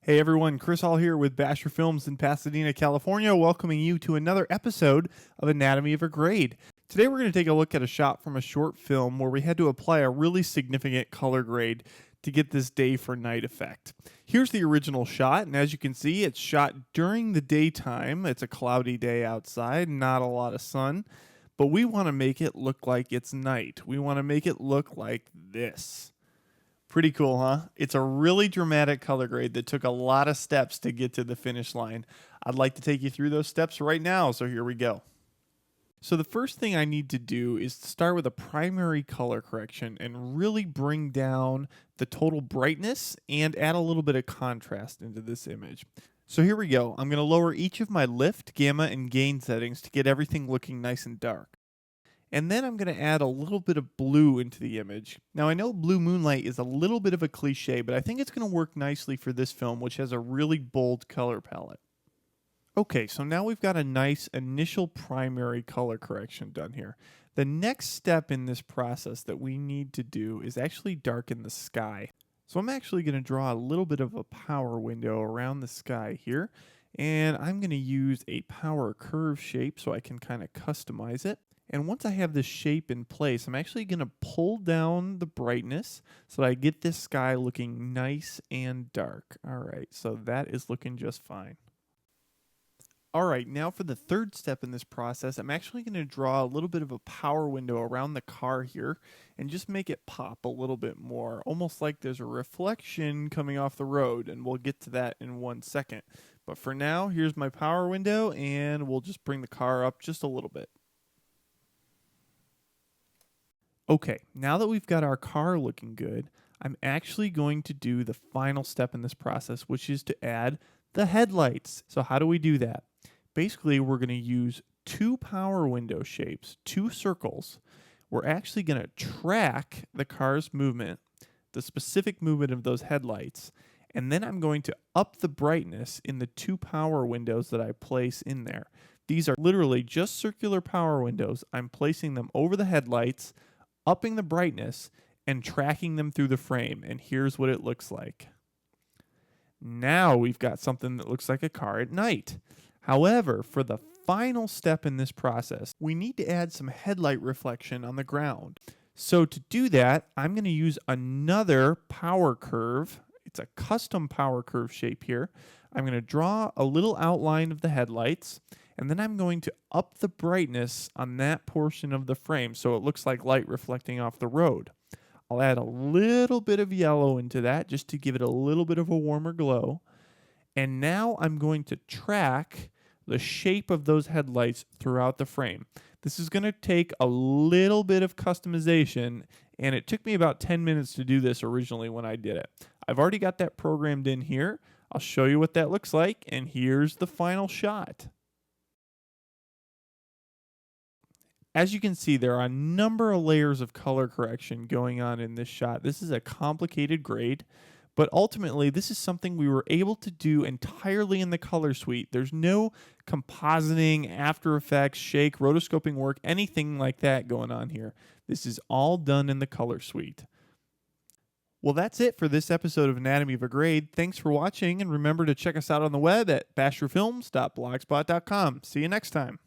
Hey everyone, Chris Hall here with Basher Films in Pasadena, California, welcoming you to another episode of Anatomy of a Grade. Today we're going to take a look at a shot from a short film where we had to apply a really significant color grade to get this day for night effect. Here's the original shot, and as you can see, it's shot during the daytime. It's a cloudy day outside, not a lot of sun, but we want to make it look like it's night. We want to make it look like this. Pretty cool, huh? It's a really dramatic color grade that took a lot of steps to get to the finish line. I'd like to take you through those steps right now, so here we go. So the first thing I need to do is to start with a primary color correction and really bring down the total brightness and add a little bit of contrast into this image. So here we go. I'm going to lower each of my lift, gamma, and gain settings to get everything looking nice and dark. And then I'm going to add a little bit of blue into the image. Now I know blue moonlight is a little bit of a cliche, but I think it's going to work nicely for this film, which has a really bold color palette. Okay, so now we've got a nice initial primary color correction done here. The next step in this process that we need to do is actually darken the sky. So I'm actually going to draw a little bit of a power window around the sky here, and I'm going to use a power curve shape so I can kind of customize it. And once I have this shape in place, I'm actually going to pull down the brightness so that I get this sky looking nice and dark. All right, so that is looking just fine. All right, now for the third step in this process, I'm actually going to draw a little bit of a power window around the car here and just make it pop a little bit more, almost like there's a reflection coming off the road, and we'll get to that in 1 second. But for now, here's my power window, and we'll just bring the car up just a little bit. Okay, now that we've got our car looking good, I'm actually going to do the final step in this process, which is to add the headlights. So how do we do that? Basically, we're going to use two power window shapes, two circles. We're actually going to track the car's movement, the specific movement of those headlights, and then I'm going to up the brightness in the two power windows that I place in there. These are literally just circular power windows. I'm placing them over the headlights, upping the brightness, and tracking them through the frame, and here's what it looks like. Now we've got something that looks like a car at night. However, for the final step in this process, we need to add some headlight reflection on the ground. So to do that, I'm going to use another power curve. It's a custom power curve shape here. I'm going to draw a little outline of the headlights, and then I'm going to up the brightness on that portion of the frame so it looks like light reflecting off the road. I'll add a little bit of yellow into that just to give it a little bit of a warmer glow. And now I'm going to track the shape of those headlights throughout the frame. This is going to take a little bit of customization, and it took me about 10 minutes to do this originally when I did it. I've already got that programmed in here. I'll show you what that looks like, and here's the final shot. As you can see, there are a number of layers of color correction going on in this shot. This is a complicated grade, but ultimately this is something we were able to do entirely in the color suite. There's no compositing, After Effects, shake, rotoscoping work, anything like that going on here. This is all done in the color suite. Well, that's it for this episode of Anatomy of a Grade. Thanks for watching, and remember to check us out on the web at basherfilms.blogspot.com. See you next time.